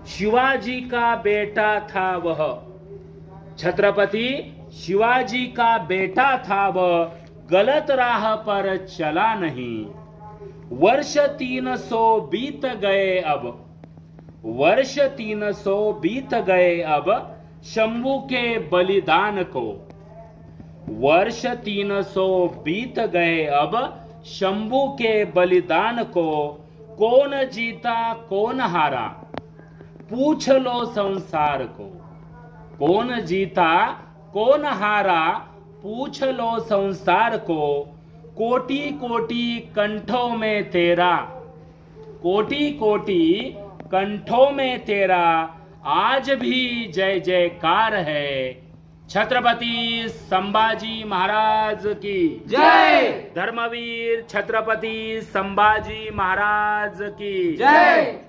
शिवाजी का बेटा था वह, छत्रपति शिवाजी का बेटा था वह, गलत राह पर चला नहीं। वर्ष 300 बीत गए अब, वर्ष 300 बीत गए अब, शंभू के बलिदान को। वर्ष 300 बीत गए अब, शंभू के बलिदान को। कौन जीता कौन हारा, पूछ लो संसार को। कौन जीता कौन हारा, पूछ लो संसार को। कोटि कोटि कंठों में तेरा, कोटि कोटि कंठों में तेरा, आज भी जय जयकार है। छत्रपति संभाजी महाराज की जय। धर्मवीर छत्रपति संभाजी महाराज की जय।